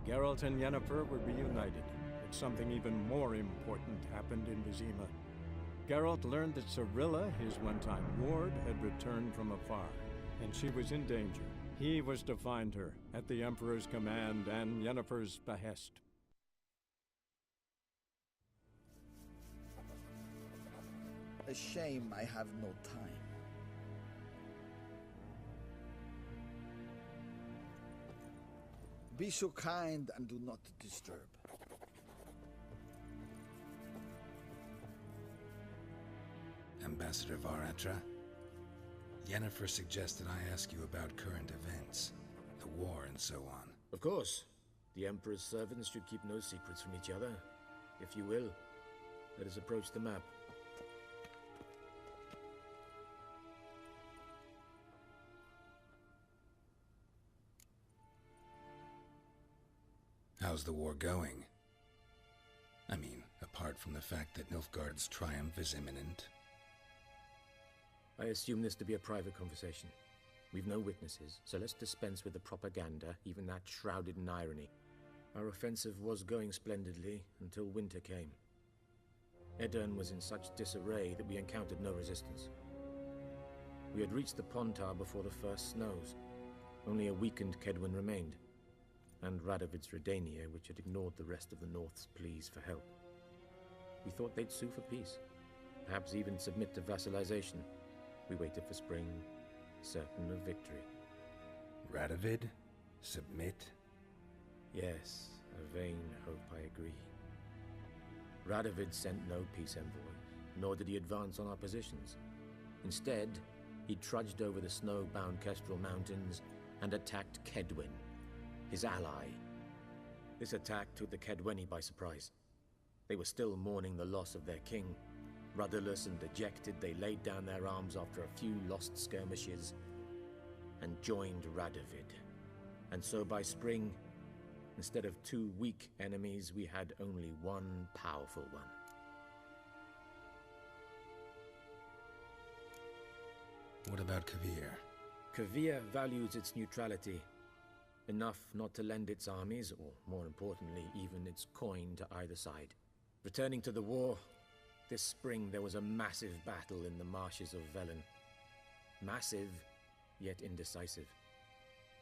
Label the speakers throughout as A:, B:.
A: Geralt and Yennefer were reunited, but something even more important happened in Vizima. Geralt learned that Cirilla, his one-time ward, had returned from afar, and she was in danger. He was to find her, at the Emperor's command and Yennefer's behest.
B: A shame I have no time. Be so kind and do not disturb.
C: Ambassador Varatra, Yennefer suggested I ask you about current events, the war and so on.
D: Of course. The Emperor's servants should keep no secrets from each other. If you will, let us approach the map.
C: How's the war going? I mean, apart from the fact that Nilfgaard's triumph is imminent.
D: I assume this to be a private conversation. We've no witnesses, so let's dispense with the propaganda, even that shrouded in irony. Our offensive was going splendidly until winter came. Edirn was in such disarray that we encountered no resistance. We had reached the Pontar before the first snows. Only a weakened Kedwen remained, and Radovid's Redania, which had ignored the rest of the North's pleas for help. We thought they'd sue for peace, perhaps even submit to vassalization. We waited for spring, certain of victory.
C: Radovid? Submit?
D: Yes, a vain hope, I agree. Radovid sent no peace envoy, nor did he advance on our positions. Instead, he trudged over the snow-bound Kestrel Mountains and attacked Kedwen, his ally. This attack took the Kedweni by surprise. They were still mourning the loss of their king. Rudderless and dejected, they laid down their arms after a few lost skirmishes and joined Radovid. And so by spring, instead of two weak enemies, we had only one powerful one.
C: What about Kavir?
D: Kavir values its neutrality, enough not to lend its armies, or more importantly, even its coin to either side. Returning to the war, this spring there was a massive battle in the marshes of Velen. Massive, yet indecisive.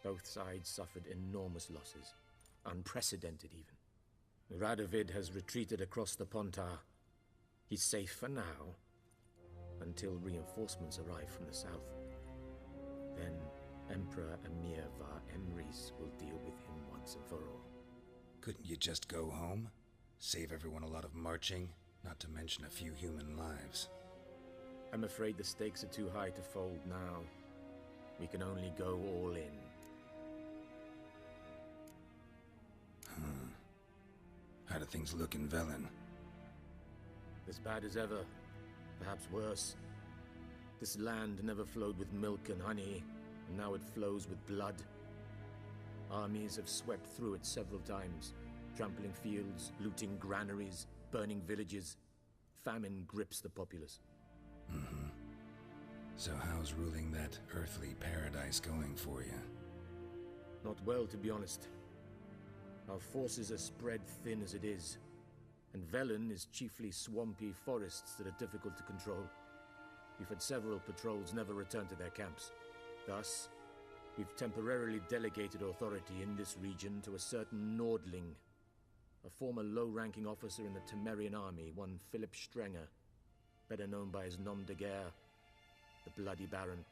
D: Both sides suffered enormous losses, unprecedented even. Radovid has retreated across the Pontar. He's safe for now, until reinforcements arrive from the south. Then Emperor Emir var Emrys will deal with him once and for all.
C: Couldn't you just go home? Save everyone a lot of marching, not to mention a few human lives.
D: I'm afraid the stakes are too high to fold now. We can only go all in.
C: How do things look in Velen?
D: As bad as ever, perhaps worse. This land never flowed with milk and honey, and now it flows with blood. Armies have swept through it several times, trampling fields, looting granaries, burning villages. Famine grips the populace.
C: So how's ruling that earthly paradise going for you?
D: Not well, to be honest. Our forces are spread thin as it is, and Velen is chiefly swampy forests that are difficult to control. We've had several patrols never return to their camps. Thus, we've temporarily delegated authority in this region to a certain Nordling, a former low-ranking officer in the Temerian army, one Philip Strenger, better known by his nom de guerre, the Bloody Baron.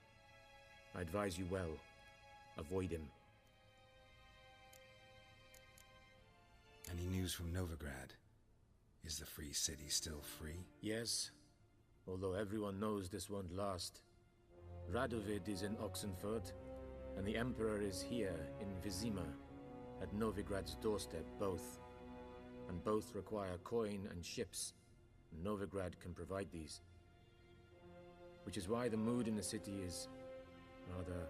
D: I advise you well. Avoid him.
C: Any news from Novigrad? Is the free city still free?
D: Yes, although everyone knows this won't last. Radovid is in Oxenfurt, and the Emperor is here in Vizima, at Novigrad's doorstep, both. And both require coin and ships. Novigrad can provide these. Which is why the mood in the city is rather,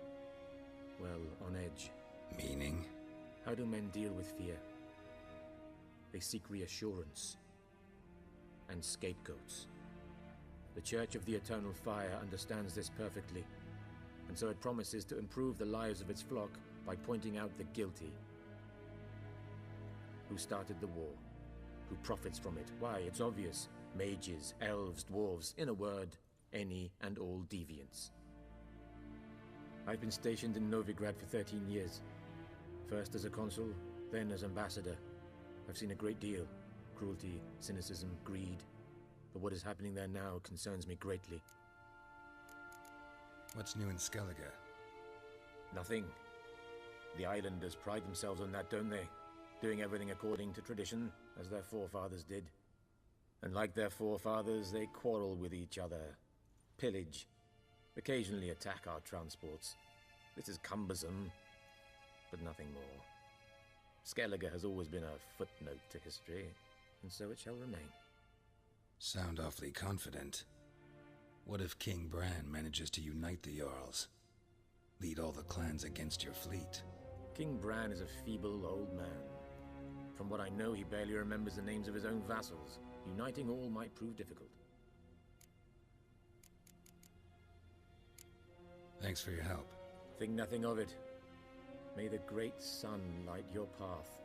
D: well, on edge.
C: Meaning?
D: How do men deal with fear? They seek reassurance and scapegoats. The Church of the Eternal Fire understands this perfectly, and so it promises to improve the lives of its flock by pointing out the guilty. Who started the war? Who profits from it? Why, it's obvious. Mages, elves, dwarves, in a word, any and all deviants. I've been stationed in Novigrad for 13 years. First as a consul, then as ambassador. I've seen a great deal. Cruelty, cynicism, greed. But what is happening there now concerns me greatly.
C: What's new in Skellige?
D: Nothing. The islanders pride themselves on that, don't they? Doing everything according to tradition, as their forefathers did. And like their forefathers, they quarrel with each other, pillage, occasionally attack our transports. This is cumbersome, but nothing more. Skellige has always been a footnote to history, and so it shall remain.
C: Sound awfully confident. What if King Bran manages to unite the Jarls? Lead all the clans against your fleet?
D: King Bran is a feeble old man. From what I know, he barely remembers the names of his own vassals. Uniting all might prove difficult.
C: Thanks for your help.
D: Think nothing of it. May the great sun light your path.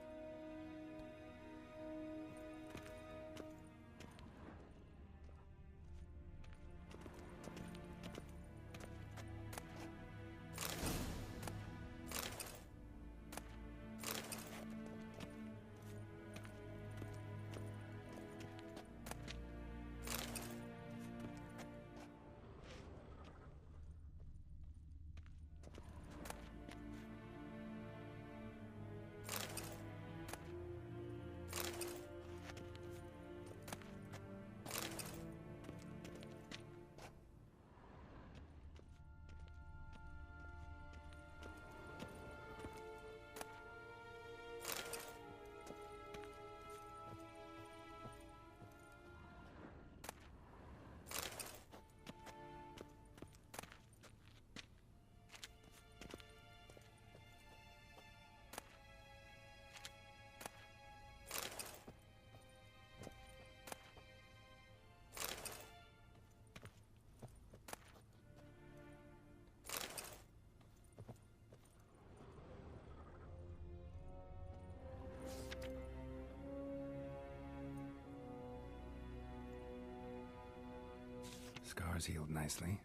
C: Scars healed nicely.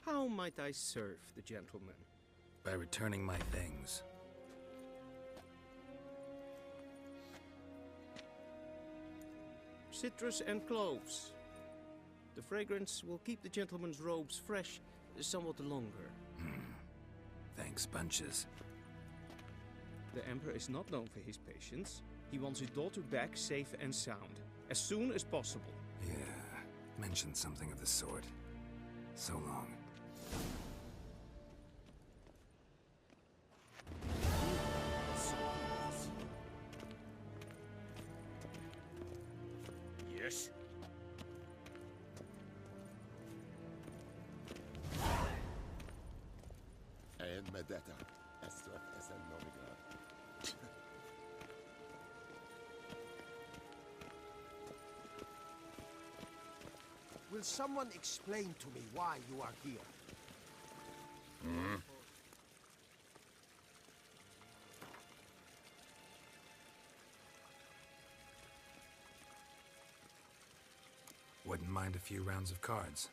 E: How might I serve the gentleman?
C: By returning my things.
E: Citrus and cloves. The fragrance will keep the gentleman's robes fresh somewhat longer.
C: Thanks, bunches.
E: The Emperor is not known for his patience. He wants his daughter back safe and sound, as soon as possible.
C: Yeah, mentioned something of the sort. So long.
E: Yes?
F: And Medetta, Estraf Essen Novigrad. Will someone explain to me why you are here?
C: Wouldn't mind a few rounds of cards.